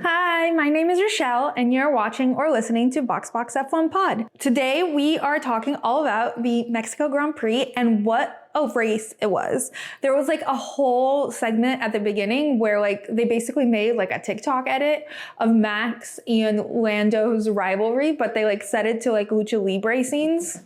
Hi, my name is Rochelle, and you're watching or listening to BoxBox F1 Pod. Today, we are talking all about the Mexico Grand Prix and what a race it was. There was like a whole segment at the beginning where like they basically made like a TikTok edit of Max and Lando's rivalry, but they like set it to like lucha libre scenes.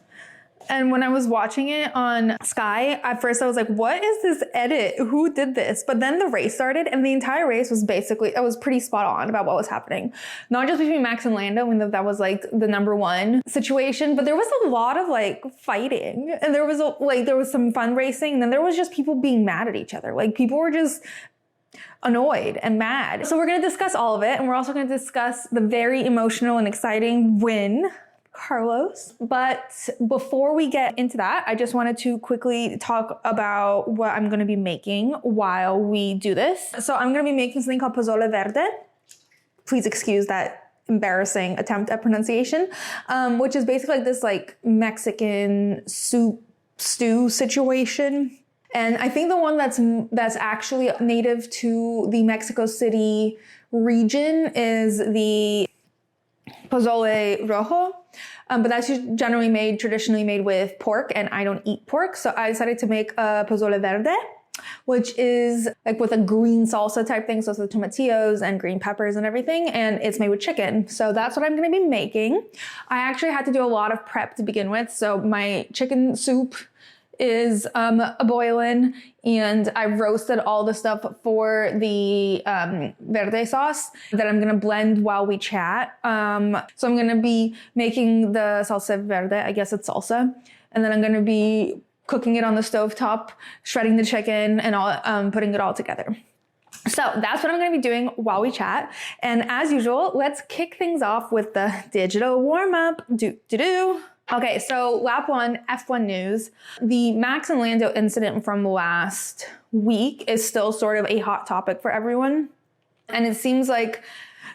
And when I was watching it on Sky, at first I was like, what is this edit? Who did this? But then the race started and the entire race was basically, it was pretty spot on about what was happening. Not just between Max and Lando, when that was like the number one situation, but there was a lot of like fighting and there was some fun racing. And then there was just people being mad at each other. Like people were just annoyed and mad. So we're going to discuss all of it. And we're also going to discuss the very emotional and exciting win, Carlos. But before we get into that, I just wanted to quickly talk about what I'm going to be making while we do this. So I'm going to be making something called pozole verde. Please excuse that embarrassing attempt at pronunciation, which is basically like this like Mexican soup stew situation. And I think the one that's actually native to the Mexico City region is the pozole rojo. But that's traditionally made with pork, and I don't eat pork. So I decided to make a pozole verde, which is like with a green salsa type thing. So it's with tomatillos and green peppers and everything. And it's made with chicken. So that's what I'm going to be making. I actually had to do a lot of prep to begin with. So my chicken soup is a boiling, and I roasted all the stuff for the verde sauce that I'm gonna blend while we chat. So I'm gonna be making the salsa verde, I guess it's salsa, and then I'm gonna be cooking it on the stovetop, shredding the chicken, and all, putting it all together. So that's what I'm going to be doing while we chat. And as usual, let's kick things off with the digital warm-up. Okay, so lap one, F1 news. The Max and Lando incident from last week is still sort of a hot topic for everyone. And it seems like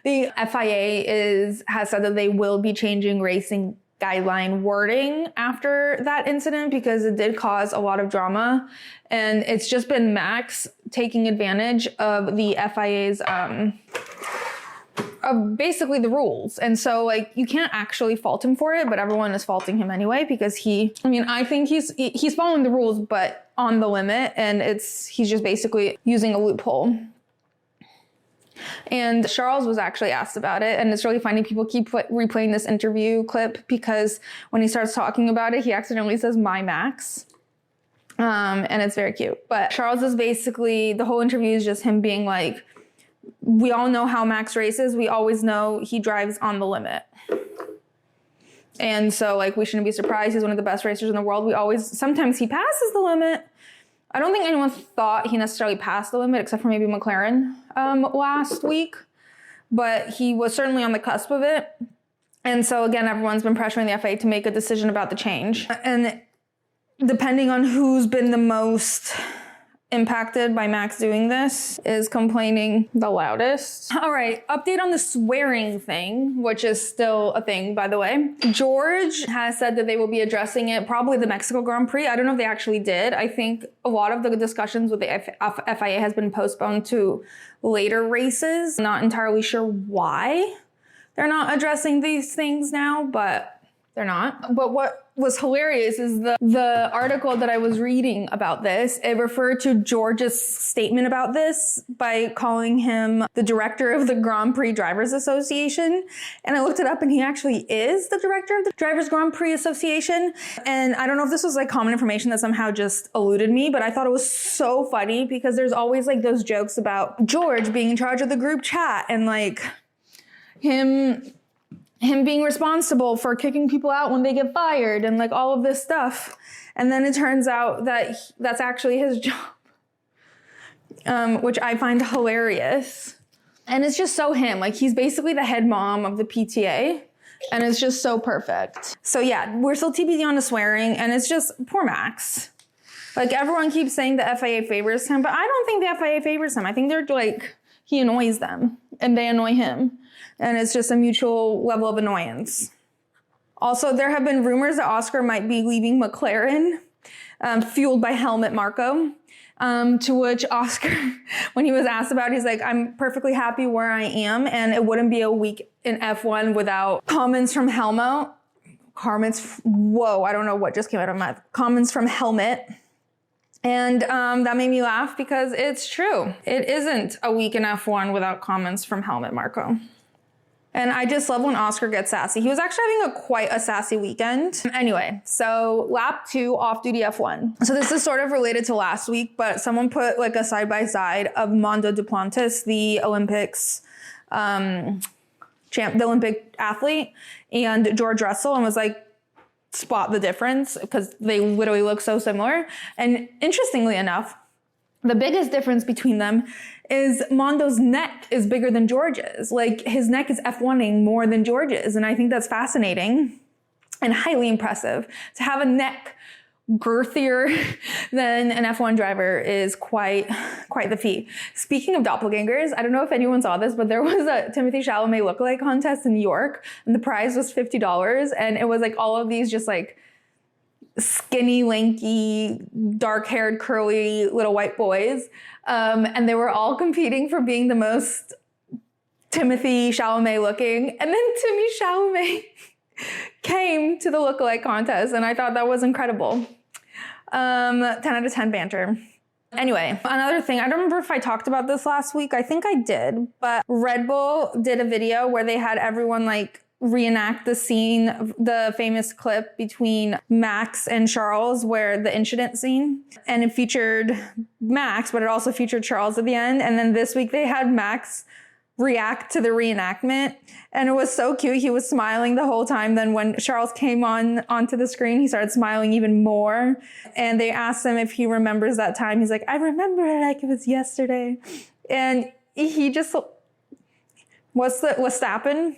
the FIA has said that they will be changing racing guideline wording after that incident because it did cause a lot of drama. And it's just been Max taking advantage of the FIA's of basically the rules. And so like you can't actually fault him for it, but everyone is faulting him anyway because I think he's following the rules but on the limit, and he's just basically using a loophole. And Charles was actually asked about it, and it's really funny. People keep replaying this interview clip because when he starts talking about it, he accidentally says "my Max." And it's very cute. But Charles is basically, the whole interview is just him being like, we all know how Max races. We always know he drives on the limit. And so like, we shouldn't be surprised. He's one of the best racers in the world. Sometimes he passes the limit. I don't think anyone thought he necessarily passed the limit except for maybe McLaren last week, but he was certainly on the cusp of it. And so again, everyone's been pressuring the FIA to make a decision about the change. And depending on who's been the most impacted by Max doing this is complaining the loudest. All right, update on the swearing thing, which is still a thing, by the way. George has said that they will be addressing it, probably the Mexico Grand Prix. I don't know if they actually did. I think a lot of the discussions with the FIA has been postponed to later races. Not entirely sure why they're not addressing these things now, but they're not. But what was hilarious is the article that I was reading about this. It referred to George's statement about this by calling him the director of the Grand Prix Drivers Association. And I looked it up, and he actually is the director of the Drivers Grand Prix Association. And I don't know if this was like common information that somehow just eluded me, but I thought it was so funny because there's always like those jokes about George being in charge of the group chat and like him being responsible for kicking people out when they get fired and like all of this stuff. And then it turns out that that's actually his job, which I find hilarious. And it's just so him. Like he's basically the head mom of the PTA, and it's just so perfect. So yeah, we're still TBD on the swearing, and it's just poor Max. Like everyone keeps saying the FIA favors him, but I don't think the FIA favors him. I think they're like, he annoys them and they annoy him. And it's just a mutual level of annoyance. Also, there have been rumors that Oscar might be leaving McLaren fueled by Helmut Marko. To which Oscar, when he was asked about it, he's like, I'm perfectly happy where I am, and it wouldn't be a week in F1 without comments from Helmut. I don't know what just came out of my mouth. Comments from Helmut. And that made me laugh because it's true. It isn't a week in F1 without comments from Helmut Marko. And I just love when Oscar gets sassy. He was actually having quite a sassy weekend. Anyway, so lap 2, off-duty F1. So this is sort of related to last week, but someone put like a side-by-side of Mondo Duplantis, the Olympics the Olympic athlete, and George Russell, and was like, spot the difference, because they literally look so similar. And interestingly enough, the biggest difference between them is Mondo's neck is bigger than George's. Like, his neck is F1ing more than George's. And I think that's fascinating and highly impressive. To have a neck girthier than an F1 driver is quite the feat. Speaking of doppelgangers, I don't know if anyone saw this, but there was a Timothée Chalamet lookalike contest in New York, and the prize was $50. And it was like all of these just like skinny, lanky, dark-haired, curly little white boys. And they were all competing for being the most Timothée Chalamet looking. And then Timmy Chalamet came to the lookalike contest, and I thought that was incredible. 10 out of 10 banter. Anyway, another thing, I don't remember if I talked about this last week. I think I did, but Red Bull did a video where they had everyone like reenact the scene, the famous clip between Max and Charles, where the incident scene, and it featured Max, but it also featured Charles at the end. And then this week they had Max react to the reenactment, and it was so cute. He was smiling the whole time. Then when Charles came onto the screen, he started smiling even more. And they asked him if he remembers that time. He's like, I remember it like it was yesterday. And he just, what's happened?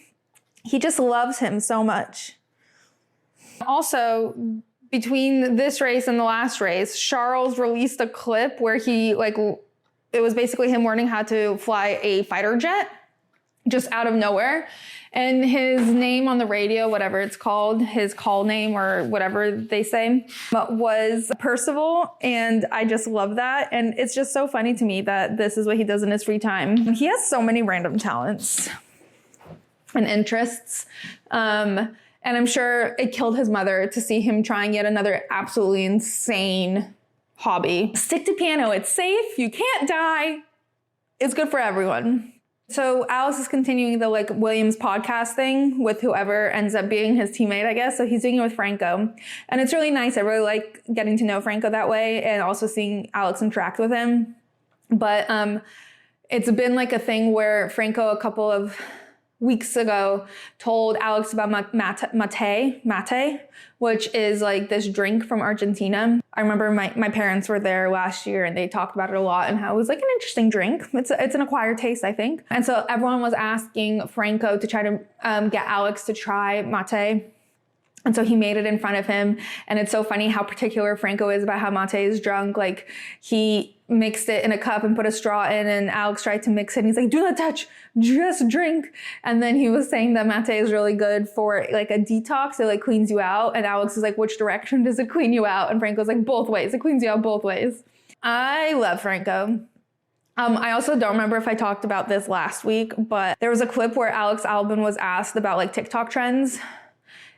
He just loves him so much. Also, between this race and the last race, Charles released a clip where he it was basically him learning how to fly a fighter jet just out of nowhere. And his name on the radio, whatever it's called, his call name or whatever they say, was Percival. And I just love that. And it's just so funny to me that this is what he does in his free time. He has so many random talents and interests. And I'm sure it killed his mother to see him trying yet another absolutely insane hobby. Stick to piano. It's safe. You can't die. It's good for everyone. So Alex is continuing the Williams podcast thing with whoever ends up being his teammate, I guess. So he's doing it with Franco. And it's really nice. I really like getting to know Franco that way and also seeing Alex interact with him. But it's been like a thing where Franco a couple of weeks ago told Alex about mate, which is like this drink from Argentina. I remember my parents were there last year and they talked about it a lot and how it was like an interesting drink. It's an acquired taste, I think. And so everyone was asking Franco to try to get Alex to try mate. And so he made it in front of him. And it's so funny how particular Franco is about how mate is drunk. Like, he mixed it in a cup and put a straw in, and Alex tried to mix it. And he's like, do not touch, just drink. And then he was saying that mate is really good for like a detox. It like cleans you out. And Alex is like, which direction does it clean you out? And Franco's like, both ways. It cleans you out both ways. I love Franco. I also don't remember if I talked about this last week, but there was a clip where Alex Albon was asked about like TikTok trends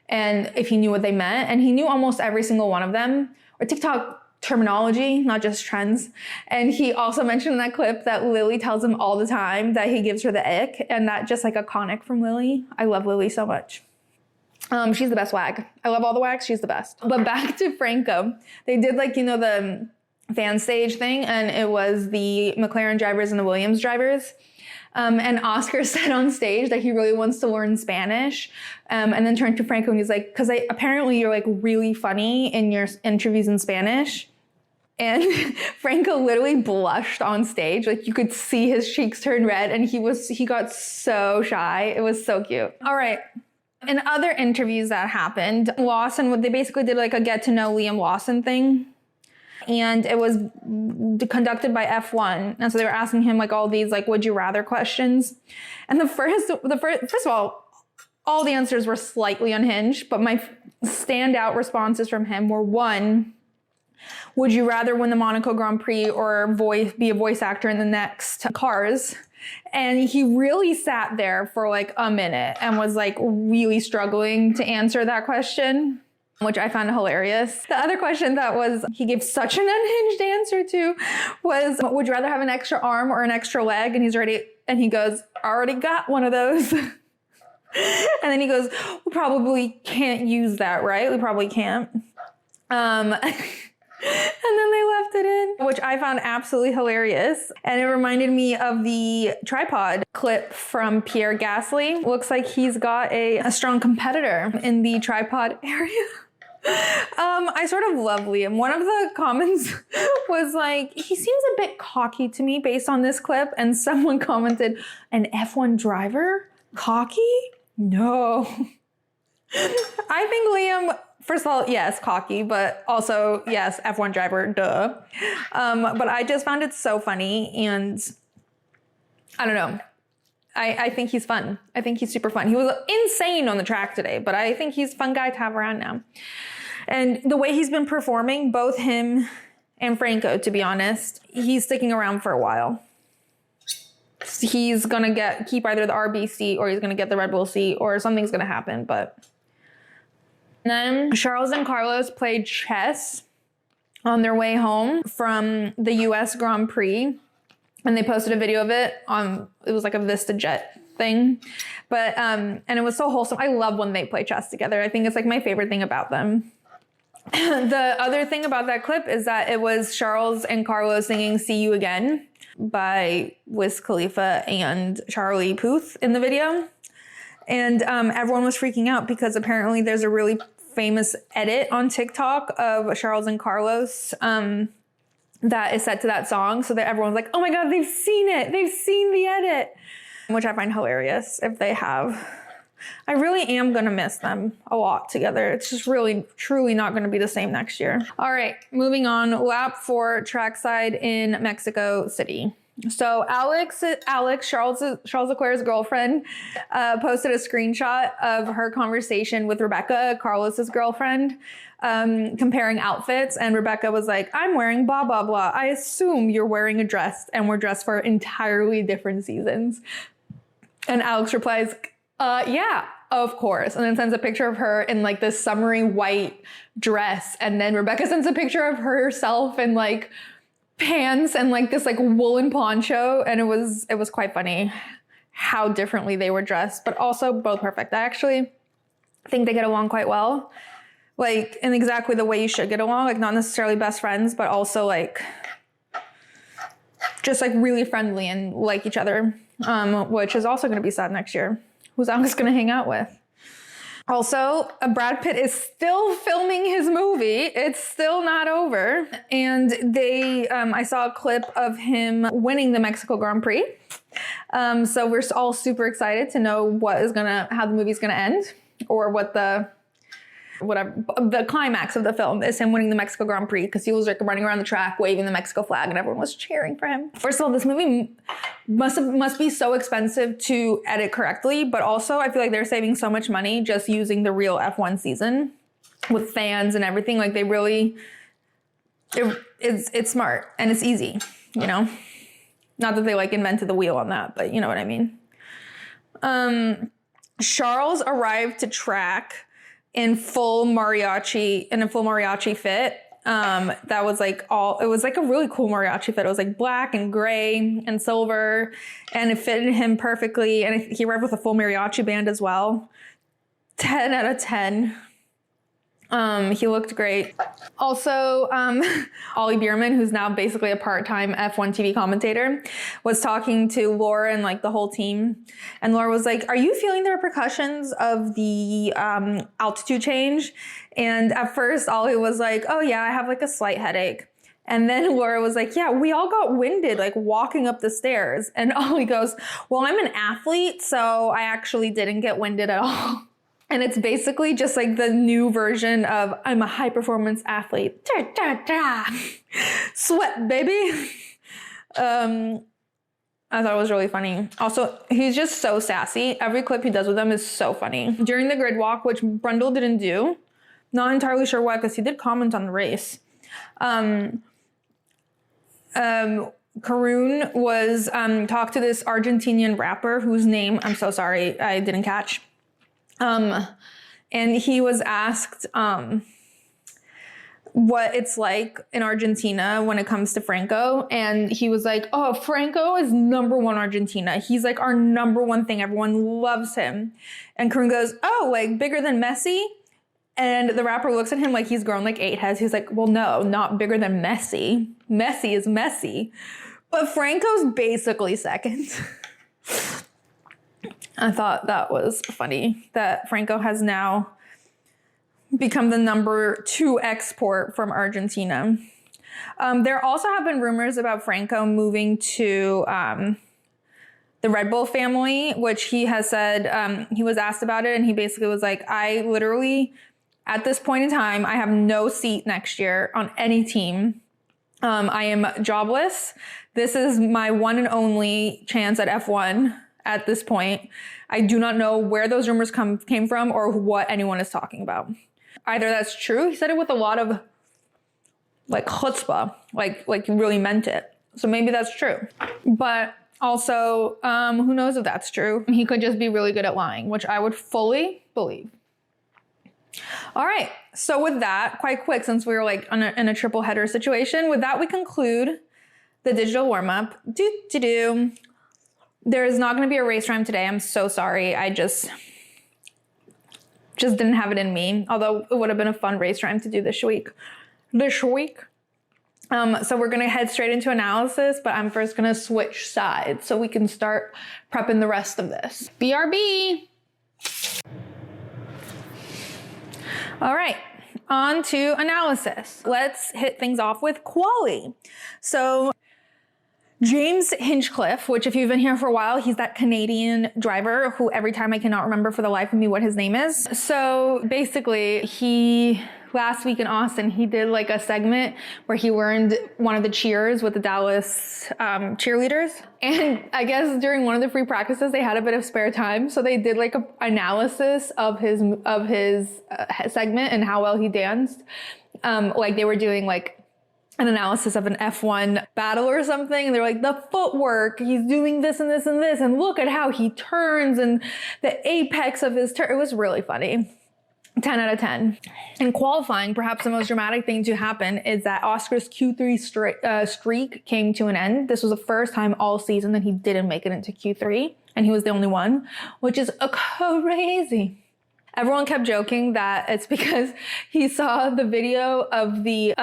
and if he knew what they meant. And he knew almost every single one of them, or TikTok terminology, not just trends. And he also mentioned in that clip that Lily tells him all the time that he gives her the ick, and that just like iconic from Lily. I love Lily so much. She's the best wag. I love all the wags. She's the best. But back to Franco. They did the fan stage thing, and it was the McLaren drivers and the Williams drivers. And Oscar said on stage that he really wants to learn Spanish, and then turned to Franco and he's like, because apparently you're like really funny in your interviews in Spanish. And Franco literally blushed on stage. Like, you could see his cheeks turn red, and he got so shy. It was so cute. All right. In other interviews that happened, Lawson, they basically did like a get to know Liam Lawson thing. And it was conducted by F1. And so they were asking him like all these like would you rather questions. And the first of all the answers were slightly unhinged, but my standout responses from him were, one, Would you rather win the Monaco Grand Prix or be a voice actor in the next Cars? And he really sat there for like a minute and was like really struggling to answer that question, which I found hilarious. The other question that he gave such an unhinged answer to was, would you rather have an extra arm or an extra leg? And he goes, already got one of those. And then he goes, we probably can't use that, right? We probably can't. And then they left it in, which I found absolutely hilarious. And it reminded me of the tripod clip from Pierre Gasly. Looks like he's got a strong competitor in the tripod area. I sort of love Liam. One of the comments was like, he seems a bit cocky to me based on this clip. And someone commented, an F1 driver? Cocky? No. I think Liam, first of all, yes, cocky, but also, yes, F1 driver, duh. But I just found it so funny, and I don't know. I think he's fun. I think he's super fun. He was insane on the track today, but I think he's a fun guy to have around now. And the way he's been performing, both him and Franco, to be honest, he's sticking around for a while. He's going to keep either the RB seat or he's going to get the Red Bull seat or something's going to happen, but... And then Charles and Carlos played chess on their way home from the US Grand Prix. And they posted a video of it it was like a VistaJet thing. But, and it was so wholesome. I love when they play chess together. I think it's like my favorite thing about them. The other thing about that clip is that it was Charles and Carlos singing See You Again by Wiz Khalifa and Charlie Puth in the video. And everyone was freaking out because apparently there's a really famous edit on TikTok of Charles and Carlos that is set to that song. So that everyone's like, oh my God, they've seen it. They've seen the edit, which I find hilarious if they have. I really am going to miss them a lot together. It's just really, truly not going to be the same next year. All right, moving on. Lap 4 trackside in Mexico City. So Alex, Charles Leclerc's girlfriend, posted a screenshot of her conversation with Rebecca, Carlos's girlfriend, comparing outfits. And Rebecca was like, I'm wearing blah, blah, blah. I assume you're wearing a dress and we're dressed for entirely different seasons. And Alex replies, yeah, of course. And then sends a picture of her in like this summery white dress. And then Rebecca sends a picture of herself in like pants and like this like woolen poncho, and it was quite funny how differently they were dressed, but also both perfect. I actually think they get along quite well, like in exactly the way you should get along, like not necessarily best friends, but also like just like really friendly and like each other, which is also going to be sad next year. Who's Alex going to hang out with? Also, Brad Pitt is still filming his movie. It's still not over. And I saw a clip of him winning the Mexico Grand Prix. So we're all super excited to know how the movie's gonna end, or the climax of the film is him winning the Mexico Grand Prix, because he was like running around the track waving the Mexico flag and everyone was cheering for him. First of all, this movie must be so expensive to edit correctly, but also I feel like they're saving so much money just using the real F1 season with fans and everything. Like they really, it's smart and it's easy, you know? Not that they like invented the wheel on that, but you know what I mean? Charles arrived to track in a full mariachi fit. That was like it was like a really cool mariachi fit. It was like black and gray and silver, and it fitted him perfectly. And he arrived with a full mariachi band as well. 10 out of 10. He looked great. Also, Ollie Bierman, who's now basically a part-time F1 TV commentator, was talking to Laura and like the whole team. And Laura was like, are you feeling the repercussions of the altitude change? And at first, Ollie was like, oh yeah, I have like a slight headache. And then Laura was like, yeah, we all got winded like walking up the stairs. And Ollie goes, well, I'm an athlete, so I actually didn't get winded at all. And it's basically just like the new version of I'm a high performance athlete. Da, da, da. Sweat, baby. I thought it was really funny. Also, he's just so sassy. Every clip he does with them is so funny. During the grid walk, which Brundle didn't do, not entirely sure why, because he did comment on the race. Karun was talked to this Argentinian rapper whose name I'm so sorry I didn't catch. And he was asked what it's like in Argentina when it comes to Franco. And he was like, oh, Franco is #1 Argentina. He's like our #1 thing. Everyone loves him. And Karun goes, oh, like bigger than Messi? And the rapper looks at him like he's grown like 8 heads. He's like, well, no, not bigger than Messi. Messi is Messi. But Franco's basically second. I thought that was funny that Franco has now become the #2 export from Argentina. There also have been rumors about Franco moving to the Red Bull family, which he has said, he was asked about it and he basically was like, I literally, at this point in time, I have no seat next year on any team. I am jobless. This is my one and only chance at F1 at this point. I do not know where those rumors came from or what anyone is talking about. Either that's true. He said it with a lot of like chutzpah, like he really meant it. So maybe that's true. But also, who knows if that's true? He could just be really good at lying, which I would fully believe. All right. So with that, quite quick, since we were like in a triple header situation, with that, we conclude the digital warm-up. There is not going to be a race rhyme today. I'm so sorry. I just didn't have it in me. Although it would have been a fun race rhyme to do this week. So we're going to head straight into analysis, but I'm first going to switch sides so we can start prepping the rest of this. BRB. All right, on to analysis. Let's hit things off with quali. So James Hinchcliffe, which if you've been here for a while, he's that Canadian driver who every time I cannot remember for the life of me what his name is. So basically last week in Austin, he did like a segment where he learned one of the cheers with the Dallas cheerleaders. And I guess during one of the free practices, they had a bit of spare time. So they did like an analysis of his segment and how well he danced. Like they were doing like an analysis of an F1 battle or something. And they're like, the footwork, he's doing this and this and this. And look at how he turns and the apex of his turn. It was really funny. 10 out of 10. In qualifying, perhaps the most dramatic thing to happen is that Oscar's Q3 streak came to an end. This was the first time all season that he didn't make it into Q3, and he was the only one, which is crazy. Everyone kept joking that it's because he saw the video of the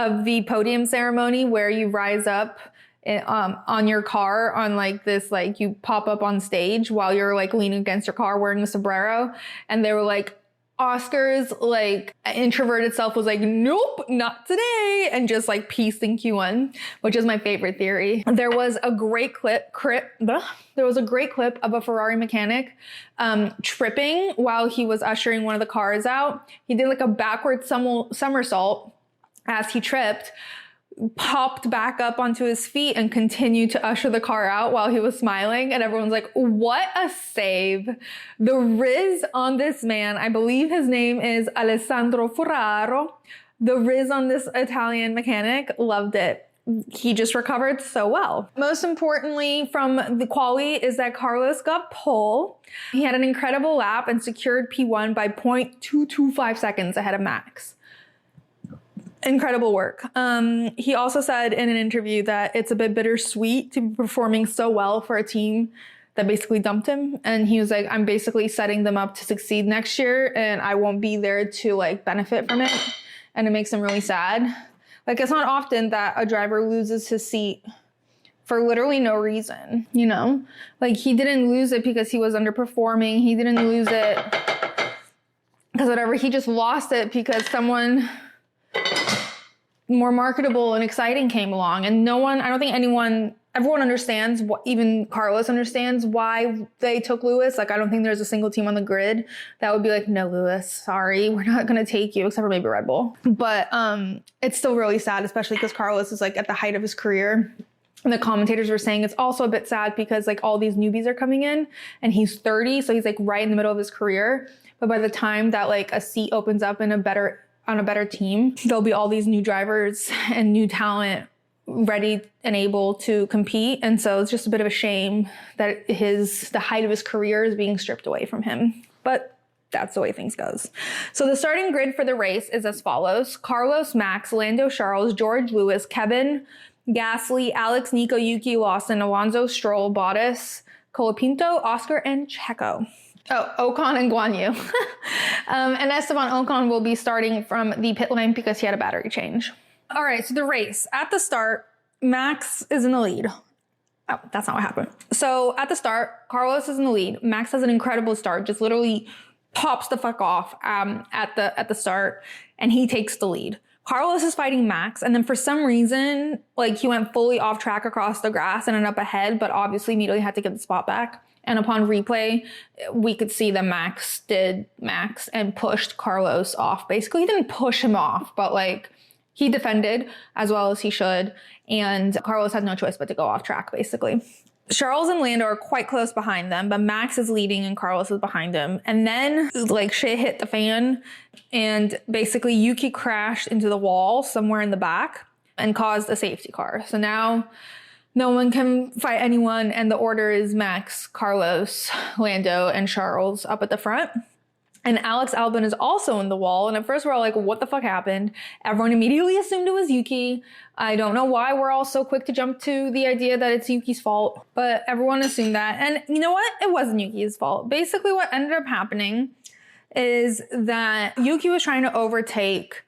podium ceremony where you rise up on your car on like this, like you pop up on stage while you're like leaning against your car wearing a sombrero, and they were like, Oscar's like introverted self was like, nope, not today, and just like peaced in Q1, which is my favorite theory. There was a great clip of a Ferrari mechanic tripping while he was ushering one of the cars out. He did like a backward somersault as he tripped, popped back up onto his feet and continued to usher the car out while he was smiling. And everyone's like, what a save. The riz on this man, I believe his name is Alessandro Ferraro. The riz on this Italian mechanic, loved it. He just recovered so well. Most importantly from the quali is that Carlos got pole. He had an incredible lap and secured P1 by 0.225 seconds ahead of Max. Incredible work. He also said in an interview that it's a bit bittersweet to be performing so well for a team that basically dumped him. And he was like, I'm basically setting them up to succeed next year and I won't be there to like benefit from it. And it makes him really sad. Like it's not often that a driver loses his seat for literally no reason, you know? Like he didn't lose it because he was underperforming. He didn't lose it because whatever. He just lost it because someone more marketable and exciting came along. And everyone understands, even Carlos understands why they took Lewis. Like, I don't think there's a single team on the grid that would be like, no, Lewis, sorry, we're not going to take you, except for maybe Red Bull. But it's still really sad, especially because Carlos is like at the height of his career. And the commentators were saying it's also a bit sad because like all these newbies are coming in and he's 30. So he's like right in the middle of his career. But by the time that like a seat opens up in a better on a better team, there'll be all these new drivers and new talent ready and able to compete. And so it's just a bit of a shame that the height of his career is being stripped away from him. But that's the way things goes. So the starting grid for the race is as follows: Carlos, Max, Lando, Charles, George, Lewis, Kevin, Gasly, Alex, Nico, Yuki, Lawson, Alonso, Stroll, Bottas, Colapinto, Oscar, and Checo. Oh, Ocon and Guan Yu. And Esteban Ocon will be starting from the pit lane because he had a battery change. All right, so the race. At the start, Max is in the lead. Oh, that's not what happened. So at the start, Carlos is in the lead. Max has an incredible start, just literally pops the fuck off at the start, and he takes the lead. Carlos is fighting Max, and then for some reason, like, he went fully off track across the grass and ended up ahead, but obviously immediately had to get the spot back. And upon replay, we could see that Max did Max and pushed Carlos off. Basically, he didn't push him off, but like, he defended as well as he should, and Carlos had no choice but to go off track, basically. Charles and Lando are quite close behind them, but Max is leading and Carlos is behind him. And then, like, shit hit the fan, and basically Yuki crashed into the wall somewhere in the back and caused a safety car. So now no one can fight anyone, and the order is Max, Carlos, Lando, and Charles up at the front. And Alex Albon is also in the wall. And at first we're all like, what the fuck happened? Everyone immediately assumed it was Yuki. I don't know why we're all so quick to jump to the idea that it's Yuki's fault, but everyone assumed that. And you know what? It wasn't Yuki's fault. Basically what ended up happening is that Yuki was trying to overtake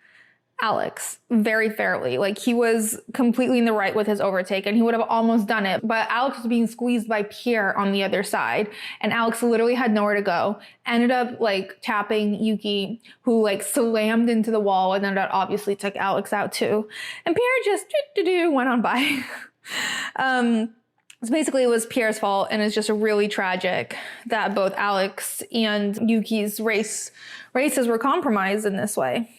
Alex very fairly. Like, he was completely in the right with his overtake, and he would have almost done it, but Alex was being squeezed by Pierre on the other side, and Alex literally had nowhere to go. Ended up like tapping Yuki, who like slammed into the wall, and then that obviously took Alex out too. And Pierre just went on by. So basically it was Pierre's fault, and it's just really tragic that both Alex and Yuki's races were compromised in this way.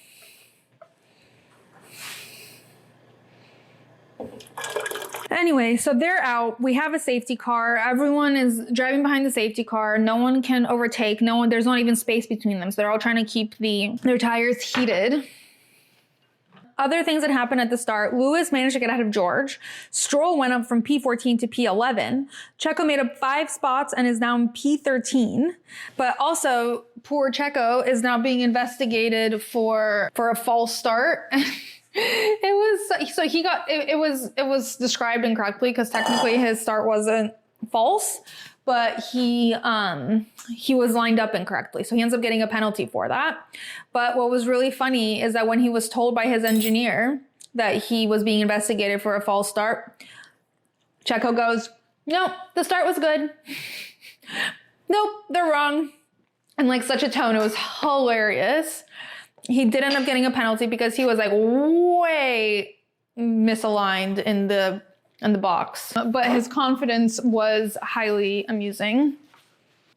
Anyway, so they're out. We have a safety car. Everyone is driving behind the safety car. No one can overtake. There's not even space between them. So they're all trying to keep their tires heated. Other things that happened at the start: Lewis managed to get ahead of George. Stroll went up from P14 to P11. Checo made up 5 spots and is now in P13. But also, poor Checo is now being investigated for a false start. It was described incorrectly because technically his start wasn't false, but he was lined up incorrectly. So he ends up getting a penalty for that. But what was really funny is that when he was told by his engineer that he was being investigated for a false start, Checo goes, "No, the start was good. Nope, they're wrong." And like, such a tone, it was hilarious. He did end up getting a penalty because he was like way misaligned in the box, but his confidence was highly amusing.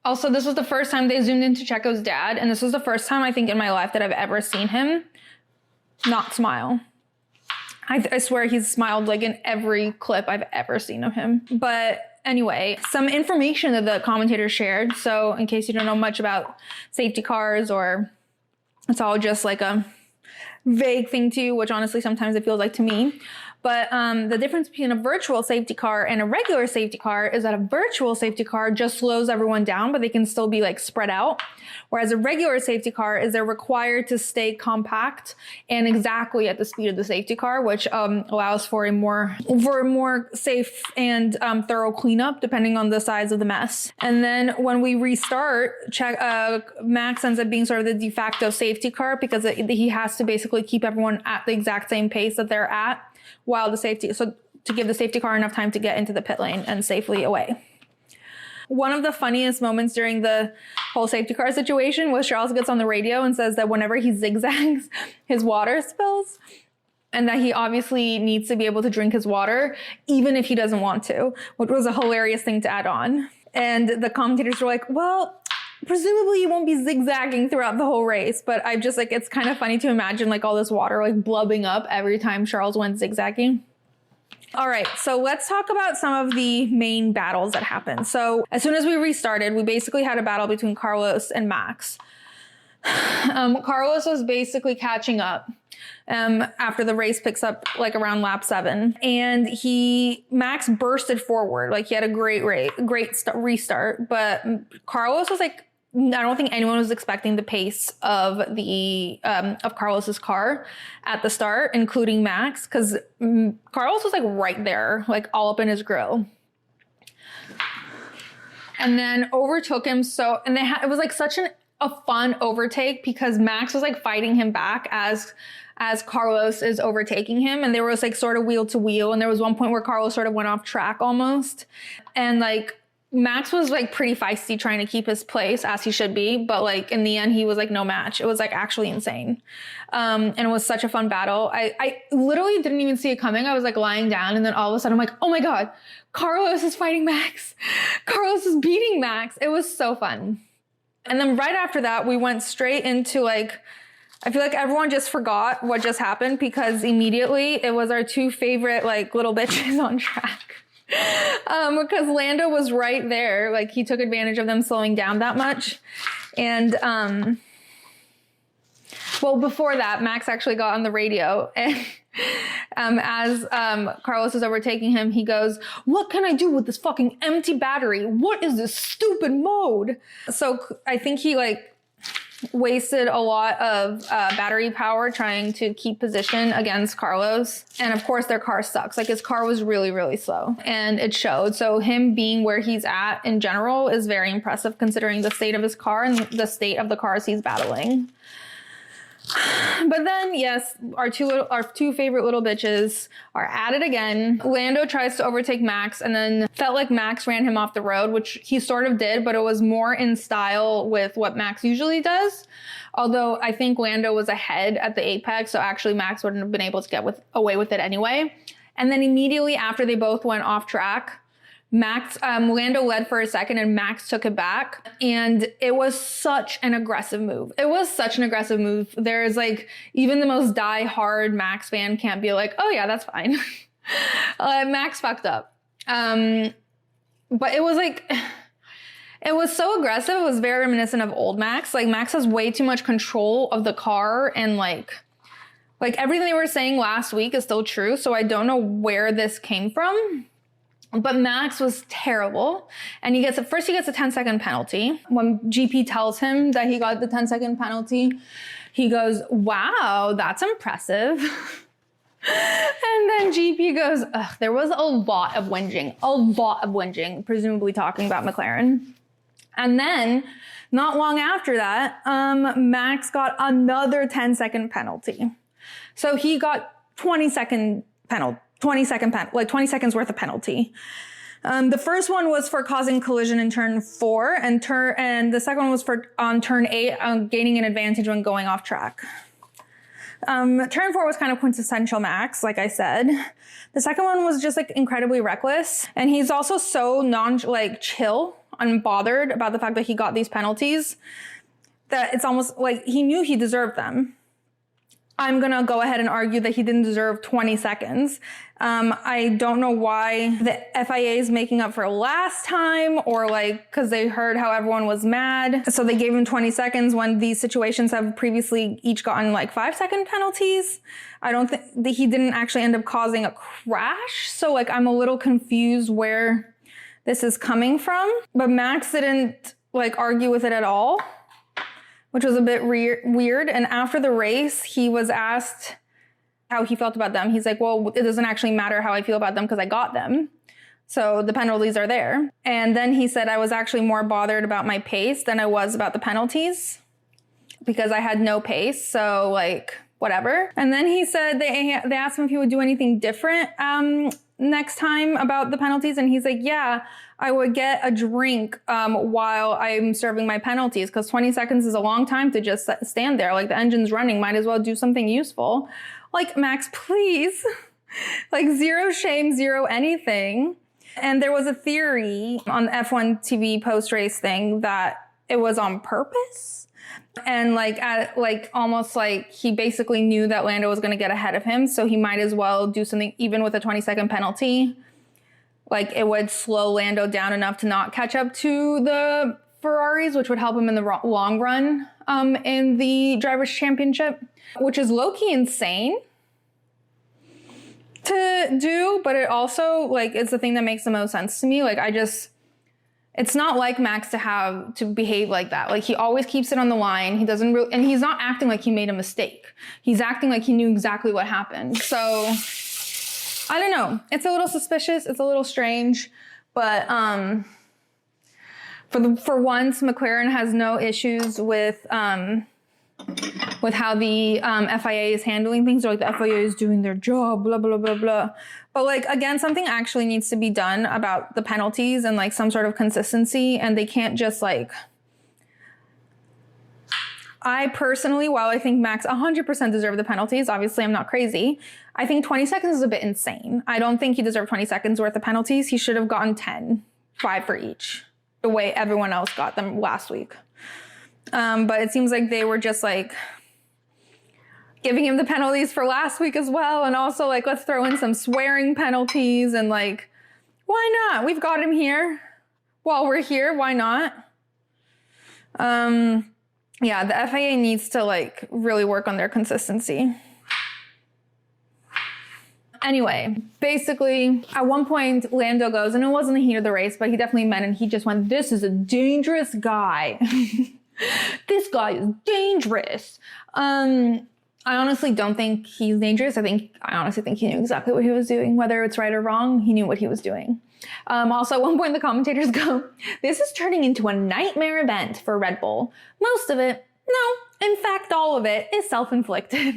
Also, this was the first time they zoomed into Checo's dad, and this was the first time I think in my life that I've ever seen him not smile. I swear he's smiled like in every clip I've ever seen of him. But anyway, some information that the commentator shared. So in case you don't know much about safety cars, or it's all just like a vague thing to you, which honestly sometimes it feels like to me. But the difference between a virtual safety car and a regular safety car is that a virtual safety car just slows everyone down, but they can still be like spread out. Whereas a regular safety car is they're required to stay compact and exactly at the speed of the safety car, which allows for a more safe and thorough cleanup depending on the size of the mess. And then when we restart, Max ends up being sort of the de facto safety car because he has to basically keep everyone at the exact same pace that they're at, so to give the safety car enough time to get into the pit lane and safely away. One of the funniest moments during the whole safety car situation was Charles gets on the radio and says that whenever he zigzags, his water spills, and that he obviously needs to be able to drink his water even if he doesn't want to, which was a hilarious thing to add on. And the commentators were like, well, presumably you won't be zigzagging throughout the whole race, but I just like, it's kind of funny to imagine like all this water like blubbing up every time Charles went zigzagging. All right, so let's talk about some of the main battles that happened. So as soon as we restarted, we basically had a battle between Carlos and Max. Carlos was basically catching up after the race picks up like around lap 7, and Max bursted forward. Like he had a great restart, but Carlos was like, I don't think anyone was expecting the pace of of Carlos's car at the start, including Max, because Carlos was like right there, like all up in his grill. And then overtook him. It was like such a fun overtake because Max was like fighting him back as Carlos is overtaking him. And they were like sort of wheel to wheel. And there was one point where Carlos sort of went off track almost. And like Max was like pretty feisty trying to keep his place, as he should be. But like in the end, he was like no match. It was like actually insane. And it was such a fun battle. I literally didn't even see it coming. I was like lying down, and then all of a sudden I'm like, oh my God, Carlos is fighting Max. Carlos is beating Max. It was so fun. And then right after that, we went straight into like, I feel like everyone just forgot what just happened because immediately it was our two favorite like little bitches on track. Because Lando was right there. Like he took advantage of them slowing down that much. And, well, before that, Max actually got on the radio, and as Carlos is overtaking him, he goes, "What can I do with this fucking empty battery? What is this stupid mode?" So I think he like wasted a lot of battery power trying to keep position against Carlos. And of course their car sucks. Like his car was really, really slow, and it showed. So him being where he's at in general is very impressive considering the state of his car and the state of the cars he's battling. But then, yes, our two favorite little bitches are at it again. Lando tries to overtake Max, and then felt like Max ran him off the road, which he sort of did, but it was more in style with what Max usually does. Although I think Lando was ahead at the apex, so actually Max wouldn't have been able to get away with it anyway. And then immediately after they both went off track, Lando led for a second and Max took it back, and it was such an aggressive move. There's like, even the most die-hard Max fan can't be like, oh yeah, that's fine. Max fucked up. But it was like, it was so aggressive. It was very reminiscent of old Max. Like Max has way too much control of the car, and like everything they were saying last week is still true. So I don't know where this came from. But Max was terrible, and he gets a 10-second penalty. When GP tells him that he got the 10-second penalty, he goes, "Wow, that's impressive." And then GP goes, "Ugh, there was a lot of whinging, presumably talking about McLaren." And then, not long after that, Max got another 10-second penalty. So he got 20 seconds worth of penalty. The first one was for causing collision in turn 4, and the second one was on turn 8, gaining an advantage when going off track. Turn 4 was kind of quintessential Max, like I said. The second one was just like incredibly reckless, and he's also so chill, unbothered about the fact that he got these penalties that it's almost like he knew he deserved them. I'm going to go ahead and argue that he didn't deserve 20 seconds. I don't know why the FIA is making up for last time, or because they heard how everyone was mad. So they gave him 20 seconds when these situations have previously each gotten 5-second penalties. I don't think that he didn't actually end up causing a crash. So I'm a little confused where this is coming from. But Max didn't argue with it at all, which was a bit weird. And after the race, he was asked how he felt about them. He's like, well, it doesn't actually matter how I feel about them because I got them. So the penalties are there. And then he said, I was actually more bothered about my pace than I was about the penalties because I had no pace. So whatever. And then he said they asked him if he would do anything different next time about the penalties. And he's like, yeah, I would get a drink while I'm serving my penalties, because 20 seconds is a long time to just stand there. The engine's running, might as well do something useful. Max, please. Zero shame, zero anything. And there was a theory on the F1 TV post-race thing that it was on purpose. And almost he basically knew that Lando was going to get ahead of him, so he might as well do something, even with a 20-second penalty. It would slow Lando down enough to not catch up to the Ferraris, which would help him in the long run. in the Drivers' Championship, which is low-key insane to do, but it also, like, it's the thing that makes the most sense to me. Like, it's not like Max to behave like that. Like, he always keeps it on the line. He doesn't really, and he's not acting like he made a mistake. He's acting like he knew exactly what happened. So, I don't know. It's a little suspicious. It's a little strange, but, for once, McLaren has no issues with how the FIA is handling things. They're like, the FIA is doing their job, blah, blah, blah, blah. But like, again, something actually needs to be done about the penalties and like some sort of consistency. And they can't just like, I personally, while I think Max 100% deserved the penalties, obviously I'm not crazy. I think 20 seconds is a bit insane. I don't think he deserved 20 seconds worth of penalties. He should have gotten 10, 5 for each, the way everyone else got them last week. But it seems like they were just like giving him the penalties for last week as well. And also like, let's throw in some swearing penalties and like, why not? We've got him here. While we're here, why not? Yeah, the FIA needs to like really work on their consistency. Anyway, basically, at one point, Lando goes, and it wasn't the heat of the race, but he definitely meant, and he just went, this is a dangerous guy. This guy is dangerous. I honestly don't think he's dangerous. I honestly think he knew exactly what he was doing. Whether it's right or wrong, he knew what he was doing. Also, at one point, the commentators go, this is turning into a nightmare event for Red Bull. Most of it, no. In fact, all of it is self-inflicted.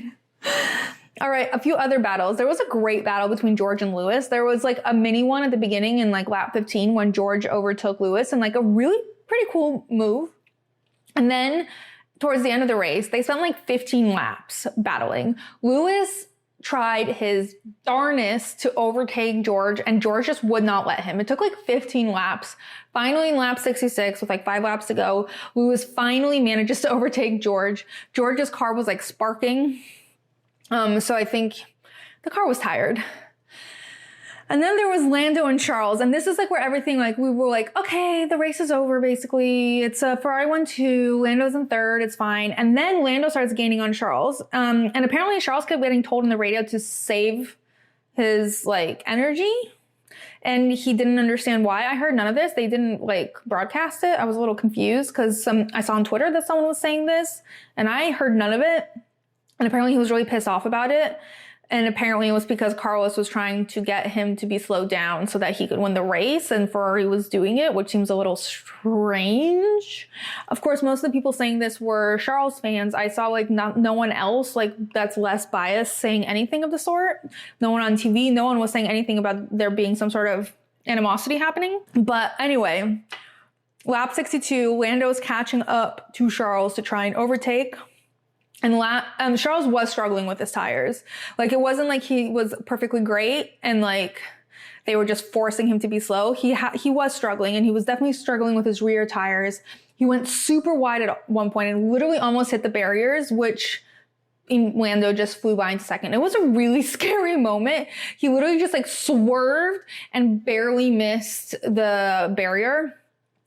All right, a few other battles. There was a great battle between George and Lewis. There was like a mini one at the beginning in like lap 15 when George overtook Lewis and like a really pretty cool move. And then towards the end of the race, they spent like 15 laps battling. Lewis tried his darnest to overtake George and George just would not let him. It took like 15 laps. Finally in lap 66 with like 5 laps to go, Lewis finally manages to overtake George. George's car was like sparking. So I think the car was tired. And then there was Lando and Charles. And this is like where everything, like we were like, okay, the race is over basically. It's a Ferrari 1-2, Lando's in third, it's fine. And then Lando starts gaining on Charles. And apparently Charles kept getting told in the radio to save his like energy. And he didn't understand why. I heard none of this. They didn't like broadcast it. I was a little confused because I saw on Twitter that someone was saying this and I heard none of it. And apparently he was really pissed off about it. And apparently it was because Carlos was trying to get him to be slowed down so that he could win the race. And Ferrari was doing it, which seems a little strange. Of course, most of the people saying this were Charles fans. I saw like no one else like that's less biased saying anything of the sort. No one on TV. No one was saying anything about there being some sort of animosity happening. But anyway, lap 62, Lando is catching up to Charles to try and overtake. And Charles was struggling with his tires. Like, it wasn't like he was perfectly great and like they were just forcing him to be slow. He was struggling and he was definitely struggling with his rear tires. He went super wide at one point and literally almost hit the barriers, which Lando just flew by in second. It was a really scary moment. He literally just like swerved and barely missed the barrier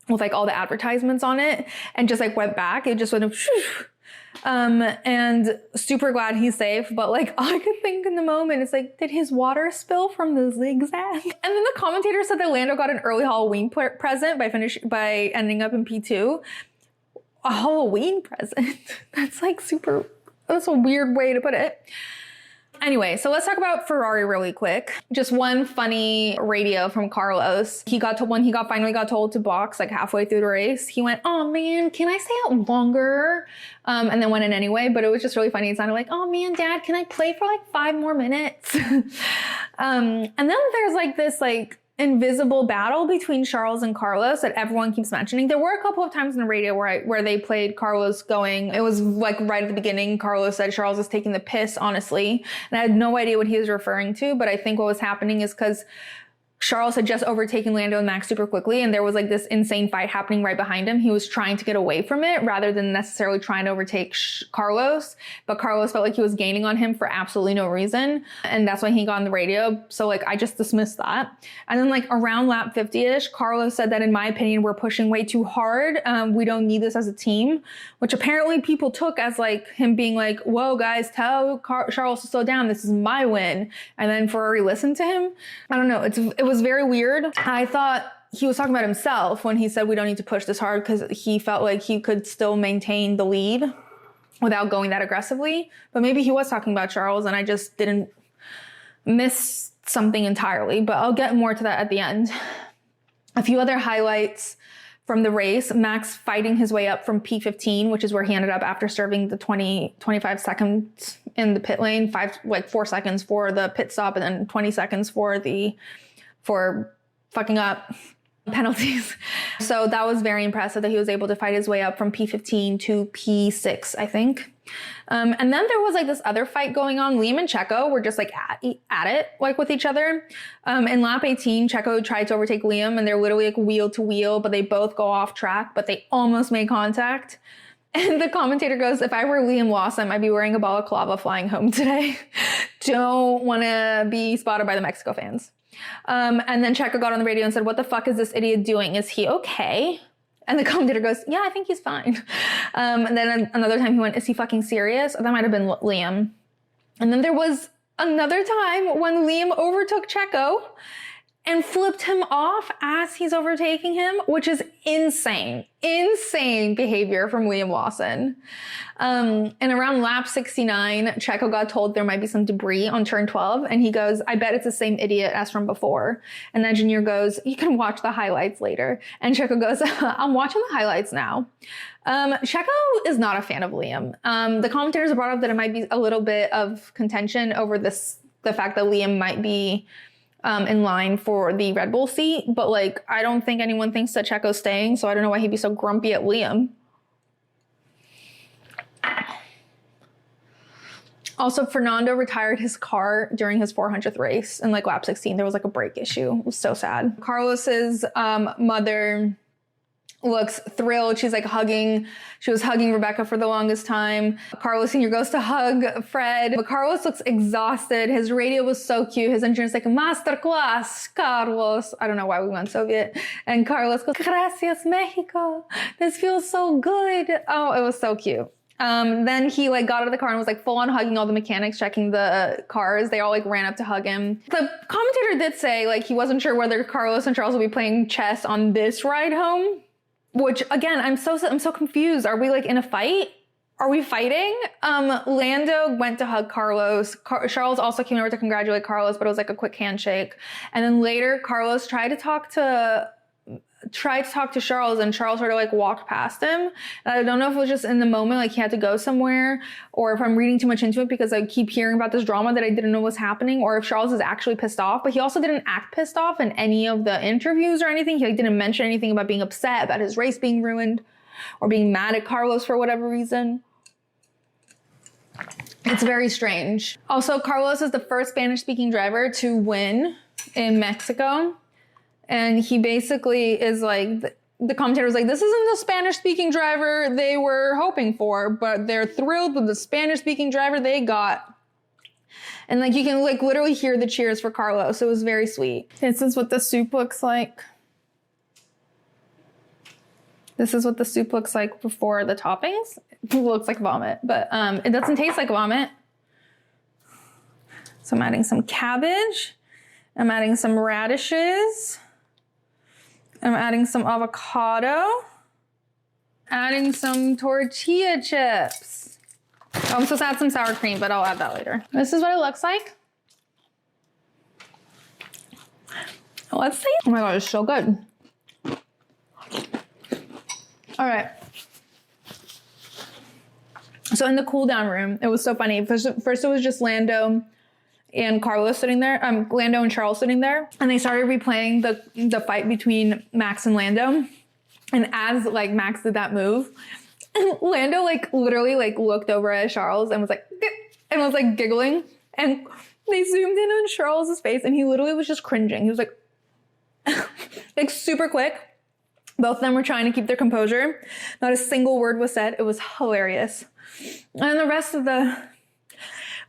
with like all the advertisements on it and just like went back. It just went and super glad he's safe, but like all I could think in the moment is like, did his water spill from the zigzag? And then the commentator said that Lando got an early Halloween present by ending up in P2. A Halloween present? That's like that's a weird way to put it. Anyway, so let's talk about Ferrari really quick. Just one funny radio from Carlos. When he finally got told to box like halfway through the race, he went, "Oh man, can I stay out longer?" And then went in anyway, but it was just really funny. It sounded like, "Oh man, Dad, can I play for like 5 more minutes?" And then there's like this like invisible battle between Charles and Carlos that everyone keeps mentioning. There were a couple of times in the radio where they played Carlos going. It was like right at the beginning. Carlos said Charles is taking the piss, honestly. And I had no idea what he was referring to, but I think what was happening is because Charles had just overtaken Lando and Max super quickly, and there was like this insane fight happening right behind him. He was trying to get away from it rather than necessarily trying to overtake Carlos, but Carlos felt like he was gaining on him for absolutely no reason, and that's why he got on the radio. So like I just dismissed that. And then like around lap 50-ish, Carlos said that in my opinion, we're pushing way too hard. We don't need this as a team, which apparently people took as like him being like, whoa guys, tell Charles to slow down. This is my win. And then Ferrari listened to him. I don't know. It was very weird. I thought he was talking about himself when he said we don't need to push this hard because he felt like he could still maintain the lead without going that aggressively. But maybe he was talking about Charles and I just didn't miss something entirely. But I'll get more to that at the end. A few other highlights from the race: Max fighting his way up from P15, which is where he ended up after serving the 25 seconds in the pit lane, 4 seconds for the pit stop and then 20 seconds for fucking up penalties. So that was very impressive that he was able to fight his way up from P15 to P6, I think. And then there was like this other fight going on. Liam and Checo were just like at it, like with each other. In lap 18, Checo tried to overtake Liam and they're literally like wheel to wheel, but they both go off track, but they almost made contact. And the commentator goes, if I were Liam Lawson, I'd be wearing a balaclava flying home today. Don't want to be spotted by the Mexico fans. And then Checo got on the radio and said, what the fuck is this idiot doing? Is he okay? And the commentator goes, yeah, I think he's fine. And then another time he went, is he fucking serious? That might have been Liam. And then there was another time when Liam overtook Checo and flipped him off as he's overtaking him, which is insane behavior from Liam Lawson. And around lap 69, Checo got told there might be some debris on turn 12. And he goes, I bet it's the same idiot as from before. And the engineer goes, you can watch the highlights later. And Checo goes, I'm watching the highlights now. Checo is not a fan of Liam. The commentators brought up that it might be a little bit of contention over the fact that Liam might be in line for the Red Bull seat, but like I don't think anyone thinks that Checo's staying, so I don't know why he'd be so grumpy at Liam. Also, Fernando retired his car during his 400th race in like lap 16. There was like a brake issue. It was so sad. Carlos's mother looks thrilled. She's like she was hugging Rebecca for the longest time. Carlos Sr. goes to hug Fred, but Carlos looks exhausted. His radio was so cute. His engineer's like, masterclass, Carlos. I don't know why we went Soviet. And Carlos goes, gracias, Mexico. This feels so good. Oh, it was so cute. Then he like got out of the car and was like full on hugging all the mechanics, checking the cars. They all like ran up to hug him. The commentator did say like he wasn't sure whether Carlos and Charles will be playing chess on this ride home. Which again, I'm so confused. Are we like in a fight? Are we fighting? Lando went to hug Carlos. Charles also came over to congratulate Carlos, but it was like a quick handshake. And then later, Carlos tried to talk to Charles, and Charles sort of like walked past him. And I don't know if it was just in the moment, like he had to go somewhere, or if I'm reading too much into it because I keep hearing about this drama that I didn't know was happening, or if Charles is actually pissed off. But he also didn't act pissed off in any of the interviews or anything. He like, didn't mention anything about being upset about his race being ruined or being mad at Carlos for whatever reason. It's very strange. Also, Carlos is the first Spanish-speaking driver to win in Mexico. And he basically is like, the commentator was like, this isn't the Spanish-speaking driver they were hoping for, but they're thrilled with the Spanish-speaking driver they got. And like, you can like literally hear the cheers for Carlos. It was very sweet. This is what the soup looks like. This is what the soup looks like before the toppings. It looks like vomit, but it doesn't taste like vomit. So I'm adding some cabbage. I'm adding some radishes. I'm adding some avocado. Adding some tortilla chips. Oh, I'm supposed to add some sour cream, but I'll add that later. This is what it looks like. Let's see. Oh my God, it's so good. All right. So in the cool down room, it was so funny. First it was just Lando and Carlos sitting there, Lando and Charles sitting there, and they started replaying the fight between Max and Lando. And as like Max did that move, Lando like literally like looked over at Charles and was like giggling, and they zoomed in on Charles's face, and he literally was just cringing. He was like, like super quick. Both of them were trying to keep their composure. Not a single word was said. It was hilarious. And the rest of the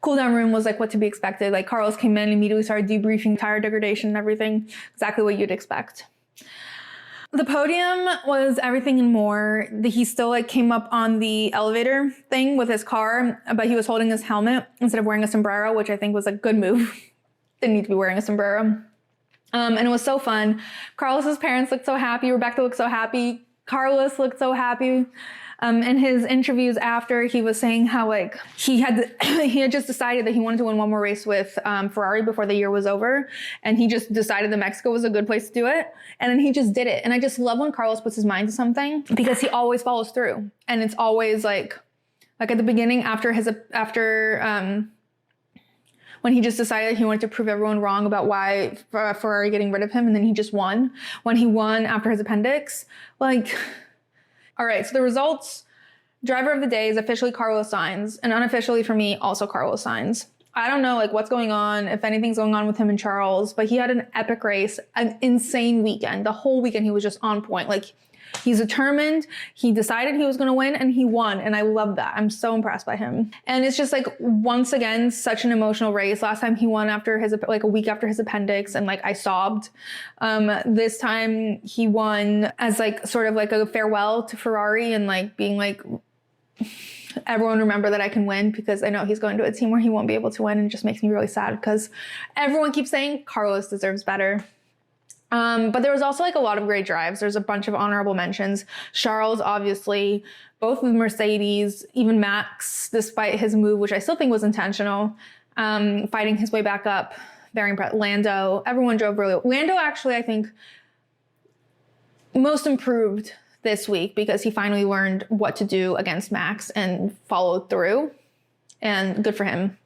cool down room was like what to be expected. Like Carlos came in, immediately started debriefing tire degradation and everything. Exactly what you'd expect. The podium was everything and more. He still like came up on the elevator thing with his car, but he was holding his helmet instead of wearing a sombrero, which I think was a good move. Didn't need to be wearing a sombrero. And it was so fun. Carlos's parents looked so happy. Rebecca looked so happy. Carlos looked so happy. In his interviews after, he was saying how like he had just decided that he wanted to win one more race with Ferrari before the year was over, and he just decided that Mexico was a good place to do it, and then he just did it. And I just love when Carlos puts his mind to something because he always follows through, and it's always like at the beginning after when he just decided he wanted to prove everyone wrong about why Ferrari getting rid of him, and then he just won. When he won after his appendix, like. All right, so the results, driver of the day is officially Carlos Sainz, and unofficially for me, also Carlos Sainz. I don't know like what's going on, if anything's going on with him and Charles, but he had an epic race, an insane weekend. The whole weekend he was just on point. Like he's determined, he decided he was gonna win, and he won, and I love that. I'm so impressed by him. And it's just like, once again, such an emotional race. Last time he won after his, like a week after his appendix, and like I sobbed. This time he won as like sort of like a farewell to Ferrari, and like being like, everyone remember that I can win, because I know he's going to a team where he won't be able to win, and it just makes me really sad because everyone keeps saying Carlos deserves better. But there was also like a lot of great drives. There's a bunch of honorable mentions. Charles, obviously, both with Mercedes, even Max, despite his move, which I still think was intentional, fighting his way back up. Very impressed. Lando, everyone drove really well. Lando actually, I think, most improved this week because he finally learned what to do against Max and followed through, and good for him.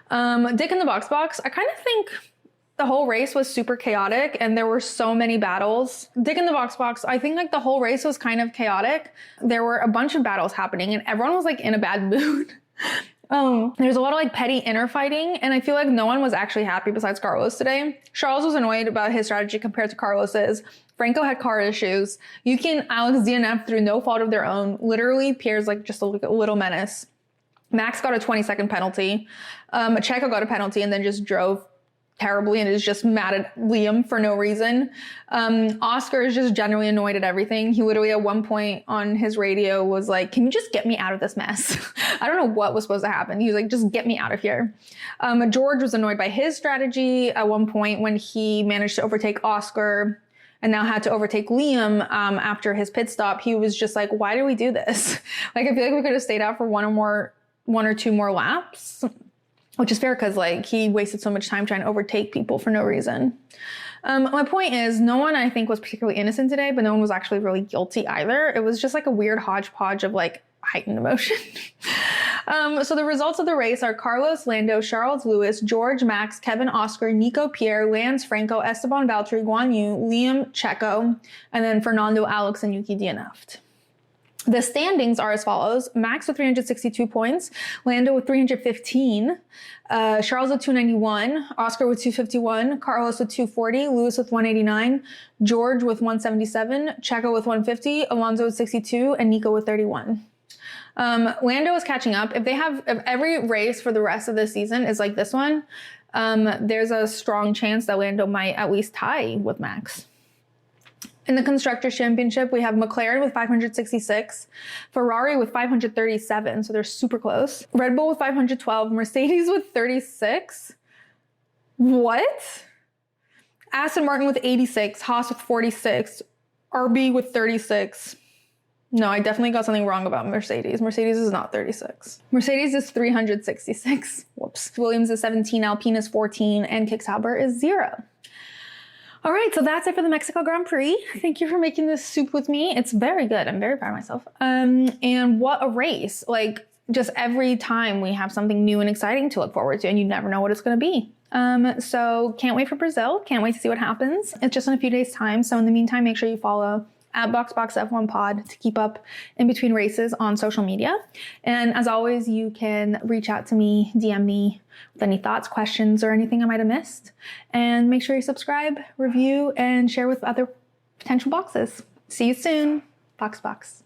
Dick in the box, I kind of think the whole race was super chaotic and there were so many battles. Dick in the box, I think like the whole race was kind of chaotic. There were a bunch of battles happening and everyone was like in a bad mood. There's a lot of like petty inner fighting, and I feel like no one was actually happy besides Carlos today. Charles was annoyed about his strategy compared to Carlos's. Franco had car issues. Yuki and Alex DNF through no fault of their own. Literally, Pierre's like just a little menace. Max got a 20-second penalty. Checo got a penalty and then just drove terribly and is just mad at Liam for no reason. Oscar is just generally annoyed at everything. He literally at one point on his radio was like, can you just get me out of this mess? I don't know what was supposed to happen. He was like, just get me out of here. George was annoyed by his strategy at one point when he managed to overtake Oscar and now had to overtake Liam after his pit stop. He was just like, why do we do this? Like, I feel like we could have stayed out for one or two more laps. Which is fair because like he wasted so much time trying to overtake people for no reason. My point is, no one I think was particularly innocent today, but no one was actually really guilty either. It was just like a weird hodgepodge of like heightened emotion. So the results of the race are Carlos, Lando, Charles, Lewis, George, Max, Kevin, Oscar, Nico, Pierre, Lance, Franco, Esteban, Valtteri, Guan Yu, Liam, Checo, and then Fernando, Alex, and Yuki DNF'd. The standings are as follows. Max with 362 points, Lando with 315, Charles with 291, Oscar with 251, Carlos with 240, Lewis with 189, George with 177, Checo with 150, Alonso with 62, and Nico with 31. Lando is catching up. If every race for the rest of the season is like this one, there's a strong chance that Lando might at least tie with Max. In the Constructors' Championship, we have McLaren with 566, Ferrari with 537, so they're super close. Red Bull with 512, Mercedes with 36. What? Aston Martin with 86, Haas with 46, RB with 36. No, I definitely got something wrong about Mercedes. Mercedes is not 36. Mercedes is 366. Whoops. Williams is 17, Alpine is 14, and Kick Sauber is 0. All right, so that's it for the Mexico Grand Prix. Thank you for making this soup with me. It's very good. I'm very proud of myself. And what a race. Like, just every time we have something new and exciting to look forward to, and you never know what it's going to be. So can't wait for Brazil. Can't wait to see what happens. It's just in a few days' time. So in the meantime, make sure you follow at BoxBoxF1Pod to keep up in between races on social media. And as always, you can reach out to me, DM me with any thoughts, questions, or anything I might have missed. And make sure you subscribe, review, and share with other potential boxes. See you soon. Box.